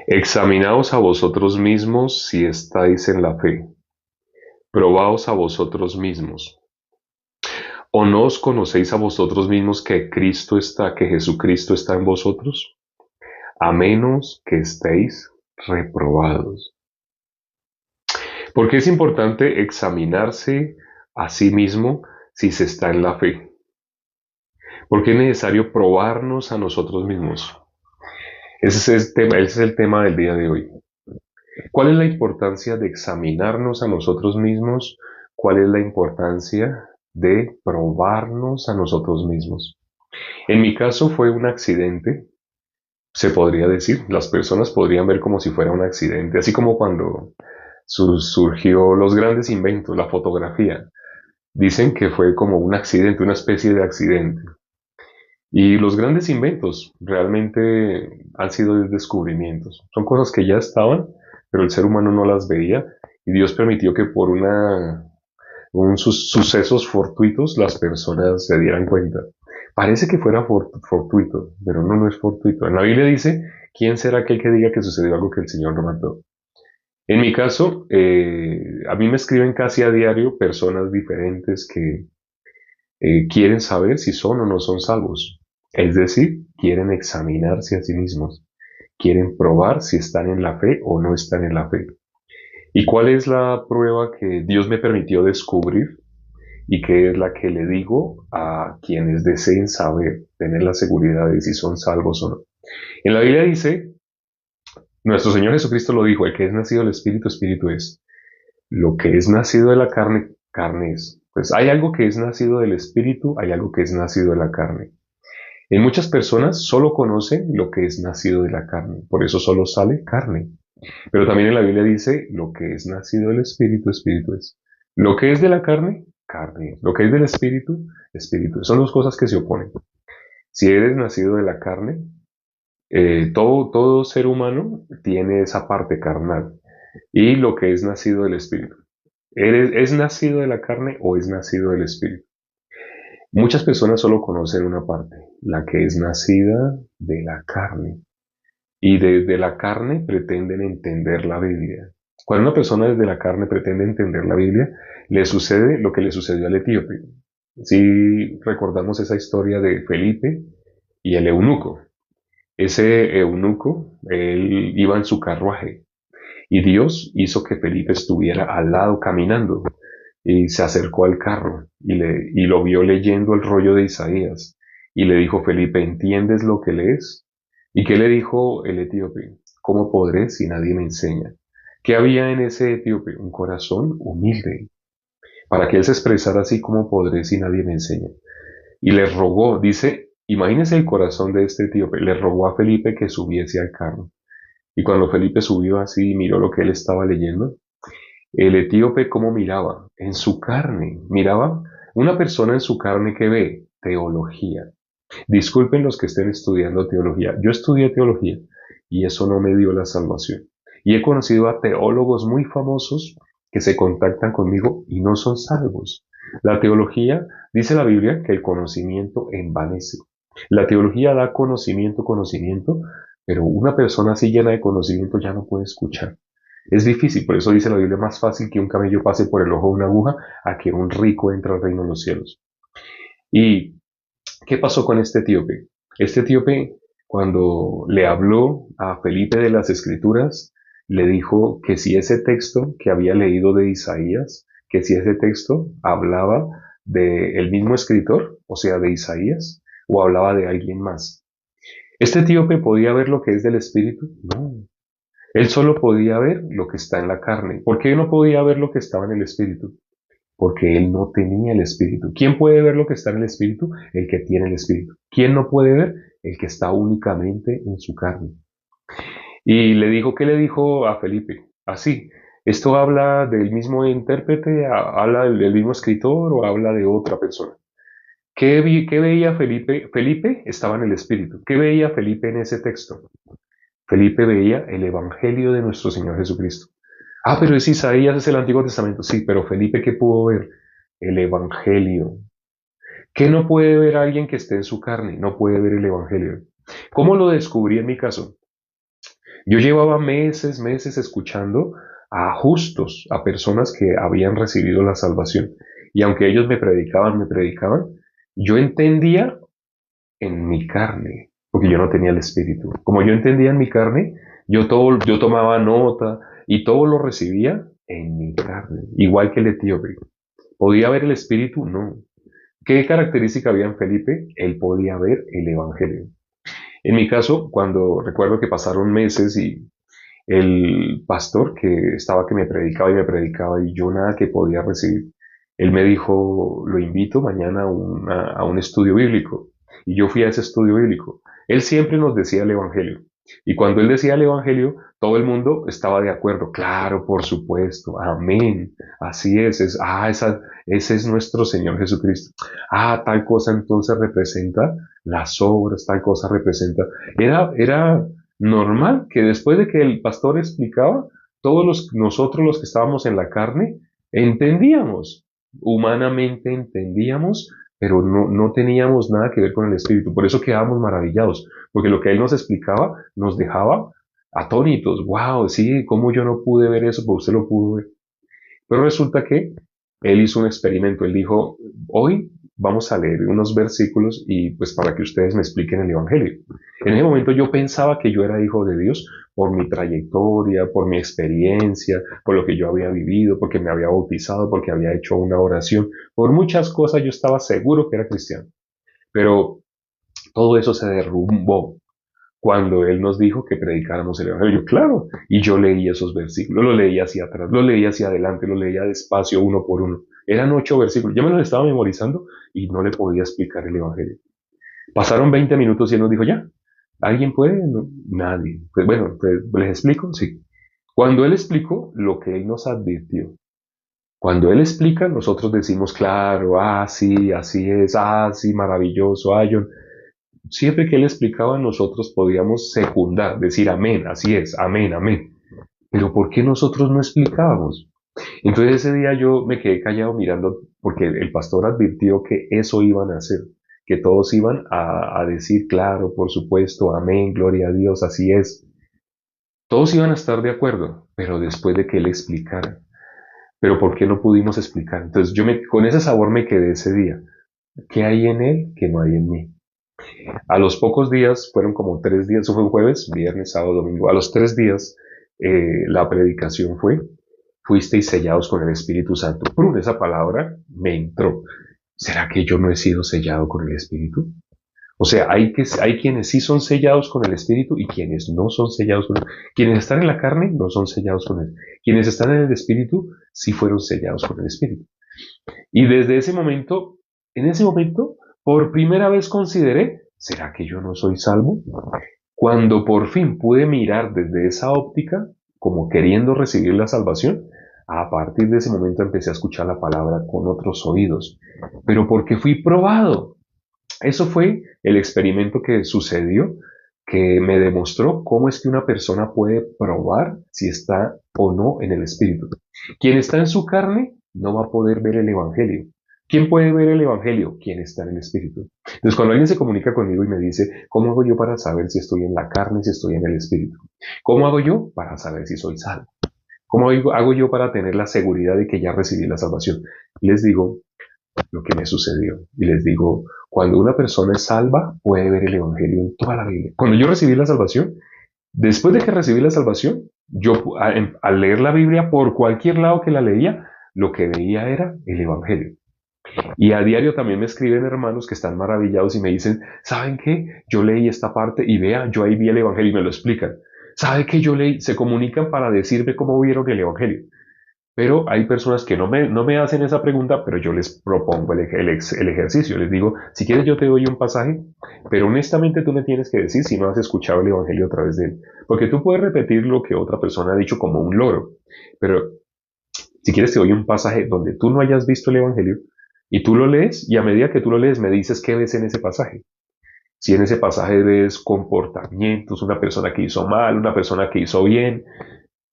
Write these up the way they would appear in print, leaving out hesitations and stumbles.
Examinaos a vosotros mismos si estáis en la fe. Probaos a vosotros mismos. ¿O no os conocéis a vosotros mismos que Jesucristo está en vosotros? A menos que estéis reprobados. Porque es importante examinarse a sí mismo si se está en la fe. Porque es necesario probarnos a nosotros mismos. Ese es el tema del día de hoy. ¿Cuál es la importancia de examinarnos a nosotros mismos? ¿Cuál es la importancia de probarnos a nosotros mismos? En mi caso fue un accidente, se podría decir. Las personas podrían ver como si fuera un accidente, así como cuando surgió los grandes inventos, la fotografía. Dicen que fue como un accidente, una especie de accidente. Y los grandes inventos realmente han sido descubrimientos. Son cosas que ya estaban, pero el ser humano no las veía y Dios permitió que por sucesos fortuitos las personas se dieran cuenta. Parece que fuera fortuito, pero no es fortuito. En la Biblia dice, ¿quién será aquel que diga que sucedió algo que el Señor no mandó? En mi caso, a mí me escriben casi a diario personas diferentes que quieren saber si son o no son salvos. Es decir, quieren examinarse a sí mismos, quieren probar si están en la fe o no están en la fe. ¿Y cuál es la prueba que Dios me permitió descubrir y que es la que le digo a quienes deseen saber, tener la seguridad de si son salvos o no? En la Biblia dice, nuestro Señor Jesucristo lo dijo, el que es nacido del Espíritu, Espíritu es. Lo que es nacido de la carne, carne es. Pues hay algo que es nacido del Espíritu, hay algo que es nacido de la carne. En muchas personas solo conocen lo que es nacido de la carne, por eso solo sale carne. Pero también en la Biblia dice, lo que es nacido del Espíritu, Espíritu es. Lo que es de la carne, carne es. Lo que es del Espíritu, Espíritu es. Son dos cosas que se oponen. Si eres nacido de la carne, todo ser humano tiene esa parte carnal. Y lo que es nacido del Espíritu. ¿Es nacido de la carne o es nacido del Espíritu? Muchas personas solo conocen una parte, la que es nacida de la carne. Y desde la carne pretenden entender la Biblia. Cuando una persona desde la carne pretende entender la Biblia, le sucede lo que le sucedió al etíope. Si recordamos esa historia de Felipe y el eunuco. Ese eunuco, él iba en su carruaje y Dios hizo que Felipe estuviera al lado caminando y se acercó al carro y lo vio leyendo el rollo de Isaías y le dijo, Felipe, ¿entiendes lo que lees? ¿Y qué le dijo el etíope? ¿Cómo podré si nadie me enseña? ¿Qué había en ese etíope? Un corazón humilde, para que él se expresara así como podré si nadie me enseña. Y le rogó, dice, imagínese el corazón de este etíope, le rogó a Felipe que subiese al carro. Y cuando Felipe subió así y miró lo que él estaba leyendo, el etíope cómo miraba en su carne, miraba una persona en su carne que ve teología. Disculpen los que estén estudiando teología. Yo estudié teología y eso no me dio la salvación. Y he conocido a teólogos muy famosos que se contactan conmigo y no son salvos. La teología, dice la Biblia, que el conocimiento envanece. La teología da conocimiento, pero una persona así llena de conocimiento ya no puede escuchar. Es difícil, por eso dice la Biblia, más fácil que un camello pase por el ojo de una aguja a que un rico entre al reino de los cielos. ¿Y qué pasó con este etíope? Este etíope, cuando le habló a Felipe de las Escrituras, le dijo que si ese texto que había leído de Isaías, que si ese texto hablaba del mismo escritor, o sea, de Isaías, o hablaba de alguien más. ¿Este etíope podía ver lo que es del Espíritu? No. Él solo podía ver lo que está en la carne. ¿Por qué no podía ver lo que estaba en el Espíritu? Porque él no tenía el Espíritu. ¿Quién puede ver lo que está en el Espíritu? El que tiene el Espíritu. ¿Quién no puede ver? El que está únicamente en su carne. Y le dijo, ¿qué le dijo a Felipe? Así, ¿esto habla del mismo intérprete, habla del mismo escritor o habla de otra persona? ¿Qué veía Felipe? Felipe estaba en el Espíritu. ¿Qué veía Felipe en ese texto? Felipe veía el Evangelio de nuestro Señor Jesucristo. Ah, pero es Isaías, es el Antiguo Testamento. Sí, pero Felipe, ¿qué pudo ver? El Evangelio. ¿Qué no puede ver alguien que esté en su carne? No puede ver el Evangelio. ¿Cómo lo descubrí en mi caso? Yo llevaba meses escuchando a justos, a personas que habían recibido la salvación. Y aunque ellos me predicaban, yo entendía en mi carne, porque yo no tenía el espíritu. Como yo entendía en mi carne, yo tomaba nota y todo lo recibía en mi carne, igual que el etíope. ¿Podía ver el espíritu? No. ¿Qué característica había en Felipe? Él podía ver el evangelio. En mi caso, cuando recuerdo que pasaron meses y el pastor que estaba que me predicaba y yo nada que podía recibir, él me dijo, lo invito mañana a un estudio bíblico. Y yo fui a ese estudio bíblico. Él siempre nos decía el evangelio. Y cuando él decía el evangelio, todo el mundo estaba de acuerdo. Claro, por supuesto. Amén. Así ese es nuestro Señor Jesucristo. Tal cosa entonces representa las obras, tal cosa representa. Era normal que después de que el pastor explicaba, nosotros los que estábamos en la carne, entendíamos, humanamente entendíamos, pero no teníamos nada que ver con el Espíritu. Por eso quedábamos maravillados, porque lo que él nos explicaba nos dejaba atónitos. Wow, sí, ¿cómo yo no pude ver eso? Pues usted lo pudo ver. Pero resulta que él hizo un experimento. Él dijo, hoy vamos a leer unos versículos y pues para que ustedes me expliquen el Evangelio. En ese momento yo pensaba que yo era hijo de Dios por mi trayectoria, por mi experiencia, por lo que yo había vivido, porque me había bautizado, porque había hecho una oración. Por muchas cosas yo estaba seguro que era cristiano. Pero todo eso se derrumbó cuando Él nos dijo que predicáramos el Evangelio. Claro, y yo leía esos versículos, lo leía hacia atrás, lo leía hacia adelante, lo leía despacio, uno por uno. Eran 8 versículos, yo me los estaba memorizando y no le podía explicar el Evangelio. Pasaron 20 minutos y Él nos dijo, ya, ¿alguien puede? No, nadie. Pues bueno, pues, ¿les explico? Sí. Cuando Él explicó lo que Él nos advirtió, cuando Él explica, nosotros decimos, claro, sí, así es, sí, maravilloso, yo siempre que él explicaba, nosotros podíamos secundar, decir amén, así es, amén, amén. Pero ¿por qué nosotros no explicábamos? Entonces ese día yo me quedé callado mirando, porque el pastor advirtió que eso iban a hacer, que todos iban a decir, claro, por supuesto, amén, gloria a Dios, así es. Todos iban a estar de acuerdo, pero después de que él explicara. Pero ¿por qué no pudimos explicar? Entonces con ese sabor me quedé ese día. ¿Qué hay en él que no hay en mí? A los pocos días, fueron como 3 días, eso fue un jueves, viernes, sábado, domingo. A los 3 días, la predicación fuisteis sellados con el Espíritu Santo. Esa palabra me entró. ¿Será que yo no he sido sellado con el Espíritu? O sea, hay quienes sí son sellados con el Espíritu y quienes no son sellados con él. Quienes están en la carne no son sellados con él. Quienes están en el Espíritu sí fueron sellados con el Espíritu. Y desde en ese momento, por primera vez consideré, ¿será que yo no soy salvo? Cuando por fin pude mirar desde esa óptica, como queriendo recibir la salvación, a partir de ese momento empecé a escuchar la palabra con otros oídos. Pero porque fui probado. Eso fue el experimento que sucedió, que me demostró cómo es que una persona puede probar si está o no en el Espíritu. Quien está en su carne no va a poder ver el Evangelio. ¿Quién puede ver el Evangelio? Quien está en el Espíritu. Entonces, cuando alguien se comunica conmigo y me dice, ¿cómo hago yo para saber si estoy en la carne, si estoy en el Espíritu? ¿Cómo hago yo para saber si soy salvo? ¿Cómo hago yo para tener la seguridad de que ya recibí la salvación? Les digo, lo que me sucedió. Y les digo, cuando una persona es salva, puede ver el Evangelio en toda la Biblia. Cuando yo recibí la salvación, después de que recibí la salvación, yo al leer la Biblia, por cualquier lado que la leía, lo que veía era el Evangelio. Y a diario también me escriben hermanos que están maravillados y me dicen, ¿saben qué? Yo leí esta parte y vea, yo ahí vi el Evangelio y me lo explican. ¿Sabe qué yo leí? Se comunican para decirme cómo vieron el Evangelio. Pero hay personas que no me hacen esa pregunta, pero yo les propongo el ejercicio. Les digo, si quieres yo te doy un pasaje, pero honestamente tú me tienes que decir si no has escuchado el Evangelio a través de él. Porque tú puedes repetir lo que otra persona ha dicho como un loro, pero si quieres te doy un pasaje donde tú no hayas visto el Evangelio y tú lo lees y a medida que tú lo lees me dices qué ves en ese pasaje. Si en ese pasaje ves comportamientos, una persona que hizo mal, una persona que hizo bien,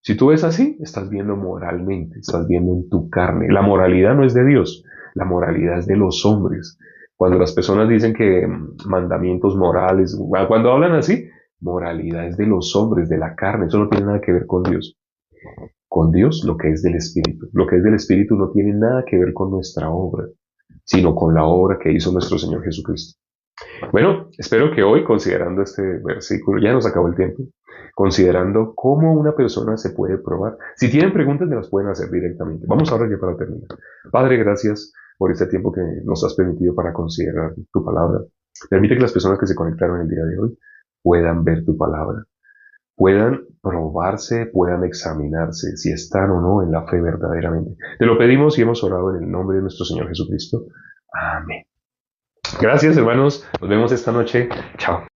si tú ves así, estás viendo moralmente, estás viendo en tu carne. La moralidad no es de Dios, la moralidad es de los hombres. Cuando las personas dicen que mandamientos morales, cuando hablan así, moralidad es de los hombres, de la carne, eso no tiene nada que ver con Dios. Con Dios lo que es del Espíritu. Lo que es del Espíritu no tiene nada que ver con nuestra obra, sino con la obra que hizo nuestro Señor Jesucristo. Bueno, espero que hoy, considerando este versículo, ya nos acabó el tiempo, considerando cómo una persona se puede probar. Si tienen preguntas, me las pueden hacer directamente. Vamos ahora ya para terminar. Padre, gracias por este tiempo que nos has permitido para considerar tu palabra. Permite que las personas que se conectaron el día de hoy puedan ver tu palabra, puedan probarse, puedan examinarse si están o no en la fe verdaderamente. Te lo pedimos y hemos orado en el nombre de nuestro Señor Jesucristo. Amén. Gracias, hermanos. Nos vemos esta noche. Chao.